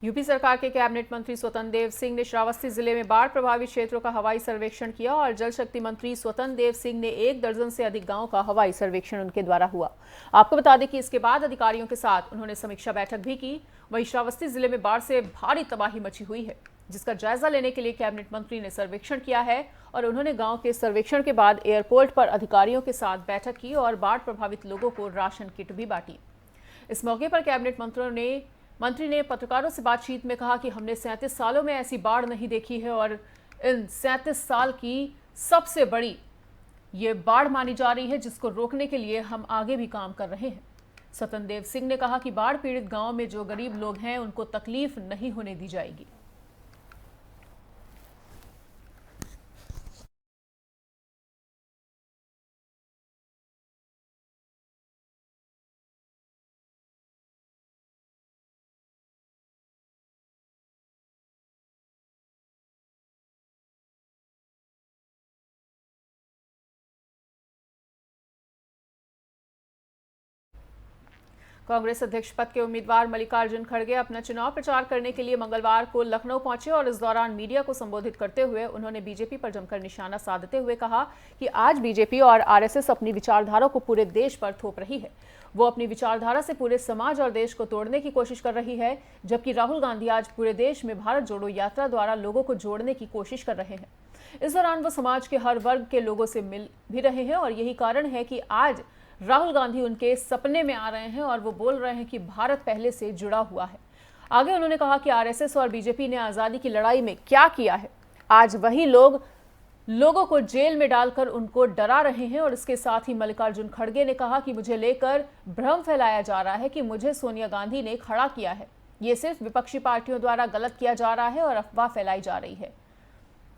UP सरकार के cabinet मंत्री स्वतंत्र देव सिंह ने श्रावस्ती जिले में बाढ़ प्रभावित क्षेत्रों का हवाई सर्वेक्षण किया और जल शक्ति मंत्री स्वतंत्र देव सिंह ने 1 दर्जन से अधिक गांवों का हवाई सर्वेक्षण उनके द्वारा हुआ। आपको बता दें कि इसके बाद अधिकारियों के साथ उन्होंने समीक्षा बैठक भी की। वहीं श्रावस्ती जिले में बाढ़ से भारी तबाही मची हुई है, जिसका जायजा लेने के लिए कैबिनेट मंत्री ने सर्वेक्षण किया है और उन्होंने गांव के सर्वेक्षण के बाद एयरपोर्ट पर अधिकारियों के साथ बैठक की और बाढ़ प्रभावित लोगों को राशन किट भी बांटी। इस मौके पर कैबिनेट मंत्री ने पत्रकारों से बातचीत में कहा कि हमने 37 सालों में ऐसी बाढ़ नहीं देखी है और इन 37 साल की सबसे बड़ी ये बाढ़ मानी जा रही है, जिसको रोकने के लिए हम आगे भी काम कर रहे हैं। स्वतंत्र देव सिंह ने कहा कि बाढ़ पीड़ित गांव में जो गरीब लोग हैं उनको तकलीफ नहीं होने दी जाएगी। कांग्रेस अध्यक्ष पद के उम्मीदवार मल्लिकार्जुन खड़गे अपना चुनाव प्रचार करने के लिए मंगलवार को लखनऊ पहुंचे और इस दौरान मीडिया को संबोधित करते हुए उन्होंने बीजेपी पर जमकर निशाना साधते हुए कहा कि आज बीजेपी और आरएसएस अपनी विचारधारा को पूरे देश पर थोप रही है। वो अपनी विचारधारा से पूरे समाज और देश को तोड़ने की कोशिश कर रही है, जबकि राहुल गांधी आज पूरे देश में भारत जोड़ो यात्रा द्वारा लोगों को जोड़ने की कोशिश कर रहे हैं। इस दौरान वो समाज के हर वर्ग के लोगों से मिल भी रहे हैं और यही कारण है कि आज राहुल गांधी उनके सपने में आ रहे हैं और वो बोल रहे हैं कि भारत पहले से जुड़ा हुआ है। आगे उन्होंने कहा कि आरएसएस और बीजेपी ने आज़ादी की लड़ाई में क्या किया है, आज वही लोगों को जेल में डालकर उनको डरा रहे हैं। और इसके साथ ही मल्लिकार्जुन खड़गे ने कहा कि मुझे लेकर भ्रम फैलाया जा रहा है कि मुझे सोनिया गांधी ने खड़ा किया है। ये सिर्फ विपक्षी पार्टियों द्वारा गलत किया जा रहा है और अफवाह फैलाई जा रही है।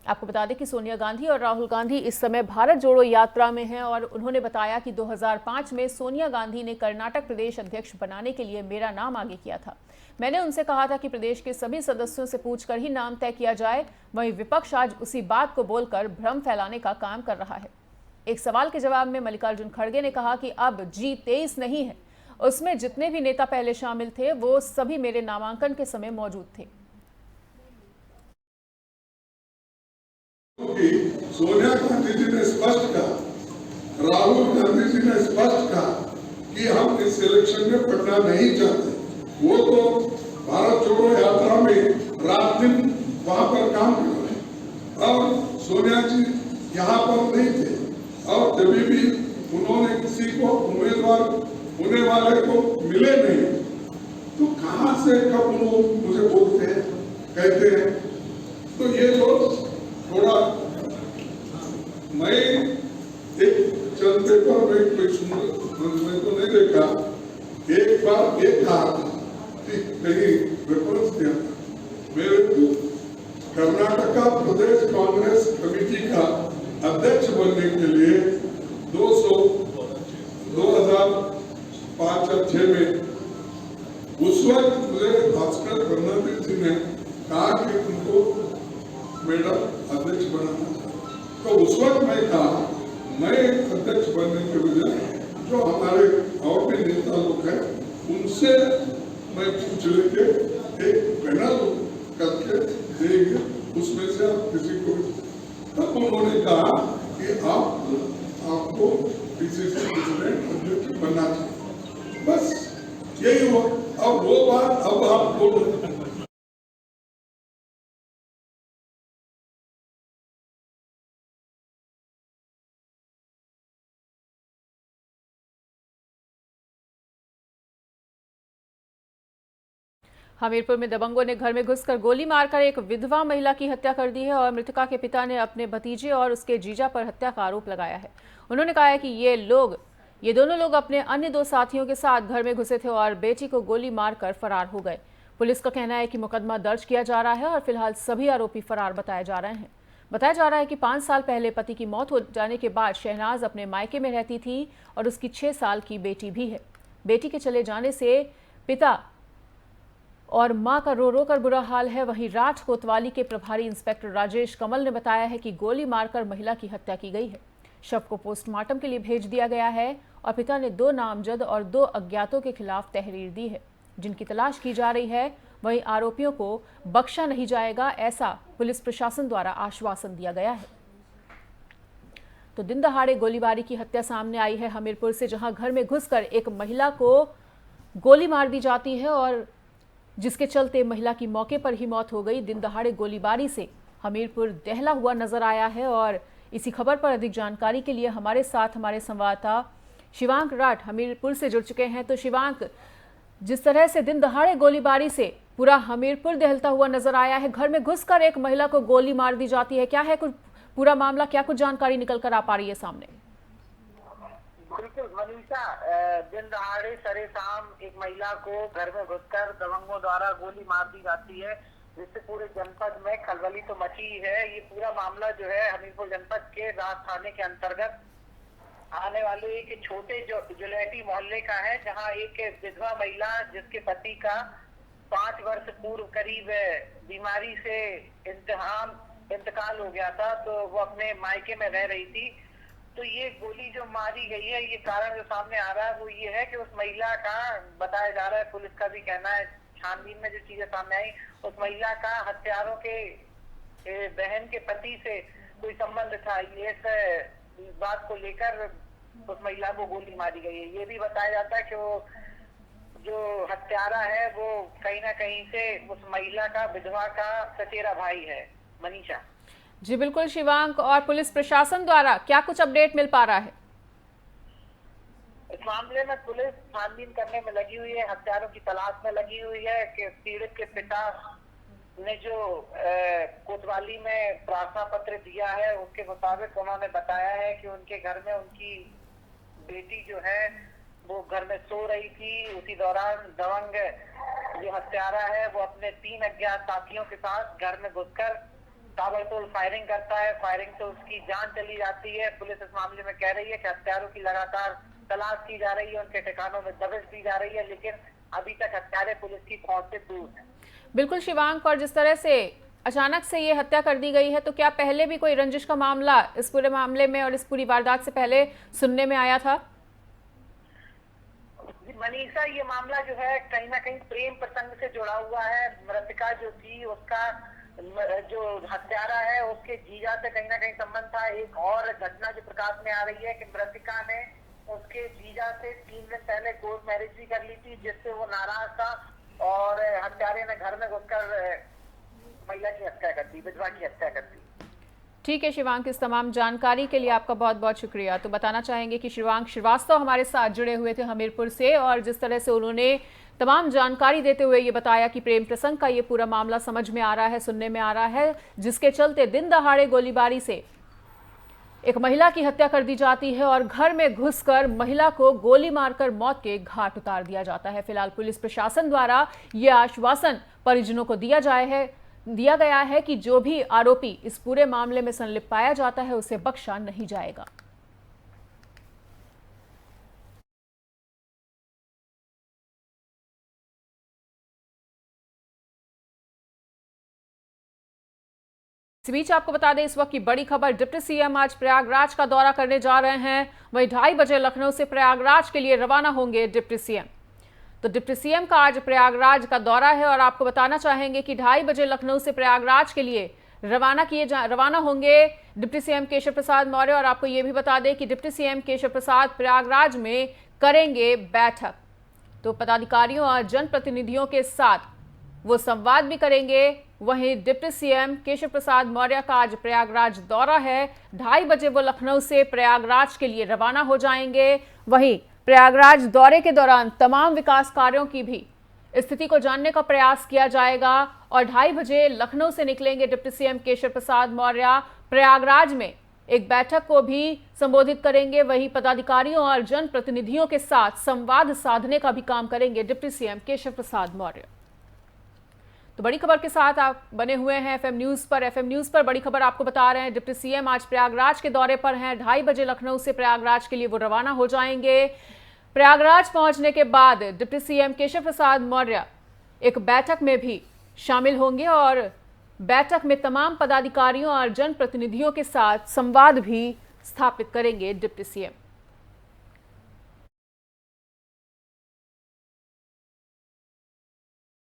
आपको बता दें कि सोनिया गांधी और राहुल गांधी इस समय भारत जोड़ो यात्रा में हैं और उन्होंने बताया कि 2005 में सोनिया गांधी ने कर्नाटक प्रदेश अध्यक्ष बनाने के लिए मेरा नाम आगे किया था। मैंने उनसे कहा था कि प्रदेश के सभी सदस्यों से पूछकर ही नाम तय किया जाए। वहीं विपक्ष आज उसी बात को बोलकर भ्रम फैलाने का काम कर रहा है। एक सवाल के जवाब में मल्लिकार्जुन खड़गे ने कहा कि अब G23 नहीं है, उसमें जितने भी नेता पहले शामिल थे वो सभी मेरे नामांकन के समय मौजूद थे। सोनिया गांधी जी ने स्पष्ट कहा, राहुल गांधी जी ने स्पष्ट कहा कि हम इस इलेक्शन में पढ़ना नहीं चाहते। वो तो भारत जोड़ो यात्रा में रात दिन वहां पर काम कर रहे हैं और सोनिया जी यहाँ पर नहीं थे और जब भी उन्होंने किसी को उम्मीदवार होने वाले को मिले नहीं, तो कहां से कब वो मुझे बोलते हैं, कहते हैं। तो ये लोग थोड़ा, मैं एक चंद पेपर में कोई सुनने को नहीं देखा, एक बार एक कहा था कि कहीं रेफरेंस दिया था, मेरे को कर्नाटका प्रदेश कांग्रेस कमेटी का अध्यक्ष बनने के लिए 2005 या 6 में उस वक्त मुझे भास्कर फर्नांडिस जी ने कहा कि उनको मैडम अध्यक्ष बनाना था। तो उस वक्त मैं कहा, मैं अध्यक्ष बनने के बजाय जो हमारे और भी नेता लोग हैं उनसे मैं पूछ लेके एक पैनल करके देंगे, उसमें से आप किसी को। तब उन्होंने कहा कि आपको पीसीसी प्रेसिडेंट अध्यक्ष बनना चाहिए। बस यही हुआ। अब वो बात अब आप बोलो। हमीरपुर में दबंगों ने घर में घुसकर गोली मारकर एक विधवा महिला की हत्या कर दी है और मृतका के पिता ने अपने भतीजे और उसके जीजा पर हत्या का आरोप लगाया है। उन्होंने कहा है कि ये दोनों लोग अपने अन्य 2 साथियों के साथ घर में घुसे थे और बेटी को गोली मारकर फरार हो गए। पुलिस का कहना है कि मुकदमा दर्ज किया जा रहा है और फिलहाल सभी आरोपी फरार बताए जा रहे हैं। बताया जा रहा है कि 5 साल पहले पति की मौत हो जाने के बाद शहनाज अपने मायके में रहती थी और उसकी 6 साल की बेटी भी है। बेटी के चले जाने से पिता और मां का रो रो कर बुरा हाल है। वहीं राठ कोतवाली के प्रभारी इंस्पेक्टर राजेश कमल ने बताया है कि गोली मारकर महिला की हत्या की गई है। शव को पोस्टमार्टम के लिए भेज दिया गया है और पिता ने 2 नामजद और 2 अज्ञातों के खिलाफ तहरीर दी है, जिनकी तलाश की जा रही है। वहीं आरोपियों को बख्शा नहीं जाएगा, ऐसा पुलिस प्रशासन द्वारा आश्वासन दिया गया है। तो दिन दहाड़े गोलीबारी की हत्या सामने आई है हमीरपुर से, जहां घर में घुसकर एक महिला को गोली मार दी जाती है और जिसके चलते महिला की मौके पर ही मौत हो गई। दिन दहाड़े गोलीबारी से हमीरपुर दहला हुआ नजर आया है और इसी खबर पर अधिक जानकारी के लिए हमारे साथ हमारे संवाददाता शिवांक राठ हमीरपुर से जुड़ चुके हैं। तो शिवांक, जिस तरह से दिन दहाड़े गोलीबारी से पूरा हमीरपुर दहलता हुआ नजर आया है, घर में घुसकर एक महिला को गोली मार दी जाती है, क्या है कुछ पूरा मामला, क्या कुछ जानकारी निकल कर आ पा रही है सामने? बिल्कुल मनीषा, दिन दहाड़े सरे शाम एक महिला को घर में घुसकर दबंगों द्वारा गोली मार दी जाती है, जिससे पूरे जनपद में खलबली तो मची है। ये पूरा मामला जो है हमीरपुर जनपद के राज थाने के अंतर्गत आने वाले एक छोटे जुलेटी मोहल्ले का है, जहां एक विधवा महिला जिसके पति का 5 वर्ष पूर्व करीब बीमारी से इंतकाल हो गया था, तो वो अपने मायके में रह रही थी। तो ये गोली जो मारी गई है, ये कारण जो सामने आ रहा है वो ये है कि उस महिला का बताया जा रहा है, पुलिस का भी कहना है, छानबीन में जो चीजें सामने आई, उस महिला का हत्यारों के बहन के पति से कोई संबंध था। ये इस बात को लेकर उस महिला को गोली मारी गई है। ये भी बताया जाता है कि वो जो हत्यारा है वो कहीं ना कहीं से उस महिला का विधवा का सचेरा भाई है। मनीषा जी बिल्कुल शिवांक, और पुलिस प्रशासन द्वारा क्या कुछ अपडेट मिल पा रहा है? इस मामले में पुलिस छानबीन करने में लगी हुई है, हत्यारों की तलाश में लगी हुई है कि पीड़ित के पिता ने जो कोतवाली में प्रार्थना पत्र दिया है, उसके मुताबिक उन्होंने बताया है कि उनके घर में उनकी बेटी जो है वो घर में सो रही थी। उसी दौरान दबंग जो हत्यारा है वो अपने 3 अज्ञात साथियों के साथ घर में घुसकर ताबड़तोड़ फायरिंग करता है। फायरिंग से उसकी जान चली जाती है। पुलिस इस मामले में कह रही है कि हत्यारों की लगातार तलाश की जा रही है, उनके ठिकानों में दबिश दी जा रही है, लेकिन अभी तक हत्यारे पुलिस की पहुंच से दूर है। बिल्कुल शिवांक, और जिस तरह से अचानक से ये हत्या कर दी गई है, तो क्या पहले भी कोई रंजिश का मामला इस पूरे मामले में और इस पूरी वारदात से पहले सुनने में आया था? मनीषा, ये मामला जो है कहीं ना कहीं प्रेम प्रसंग से जुड़ा हुआ है। मृतका जो थी उसका जो हत्यारा है उसके जीजा से कहीं ना कहीं संबंध था। एक और घटना जो प्रकाश में आ रही है कि मृतका ने उसके जीजा से 3 दिन पहले कोर्ट मैरिज भी कर ली थी, जिससे वो नाराज था और हत्यारे ने घर में घुसकर महिला की हत्या कर दी, विधवा की हत्या कर दी। ठीक है शिवांक, इस तमाम जानकारी के लिए आपका बहुत बहुत शुक्रिया। तो बताना चाहेंगे कि शिवांक श्रीवास्तव हमारे साथ जुड़े हुए थे हमीरपुर से, और जिस तरह से उन्होंने तमाम जानकारी देते हुए ये बताया कि प्रेम प्रसंग का ये पूरा मामला समझ में आ रहा है, सुनने में आ रहा है, जिसके चलते दिन दहाड़े गोलीबारी से एक महिला की हत्या कर दी जाती है और घर में घुसकर महिला को गोली मारकर मौत के घाट उतार दिया जाता है। फिलहाल पुलिस प्रशासन द्वारा ये आश्वासन परिजनों को दिया गया है कि जो भी आरोपी इस पूरे मामले में संलिप्त पाया जाता है उसे बख्शा नहीं जाएगा। इस बीच आपको बता दें इस वक्त की बड़ी खबर, डिप्टी सीएम आज प्रयागराज का दौरा करने जा रहे हैं। वहीं 2:30 बजे लखनऊ से प्रयागराज के लिए रवाना होंगे डिप्टी सीएम। तो डिप्टी सीएम का आज प्रयागराज का दौरा है और आपको बताना चाहेंगे कि 2:30 बजे लखनऊ से प्रयागराज के लिए रवाना होंगे डिप्टी सीएम केशव प्रसाद मौर्य। और आपको ये भी बता दें कि डिप्टी सीएम केशव प्रसाद प्रयागराज में करेंगे बैठक, तो पदाधिकारियों और जनप्रतिनिधियों के साथ वो संवाद भी करेंगे। वहीं डिप्टी सीएम केशव प्रसाद मौर्य का आज प्रयागराज दौरा है, 2:30 बजे वो लखनऊ से प्रयागराज के लिए रवाना हो जाएंगे। वहीं प्रयागराज दौरे के दौरान तमाम विकास कार्यों की भी स्थिति को जानने का प्रयास किया जाएगा और 2:30 बजे लखनऊ से निकलेंगे डिप्टी सीएम केशव प्रसाद मौर्य। प्रयागराज में एक बैठक को भी संबोधित करेंगे। वहीं पदाधिकारियों और जनप्रतिनिधियों के साथ संवाद साधने का भी काम करेंगे डिप्टी सीएम केशव प्रसाद मौर्य। तो बड़ी खबर के साथ आप बने हुए हैं एफएम न्यूज पर। एफएम न्यूज पर बड़ी खबर आपको बता रहे हैं, डिप्टी सीएम आज प्रयागराज के दौरे पर हैं। 2:30 बजे लखनऊ से प्रयागराज के लिए वो रवाना हो जाएंगे। प्रयागराज पहुंचने के बाद डिप्टी सीएम केशव प्रसाद मौर्य एक बैठक में भी शामिल होंगे और बैठक में तमाम पदाधिकारियों और जनप्रतिनिधियों के साथ संवाद भी स्थापित करेंगे डिप्टी सीएम।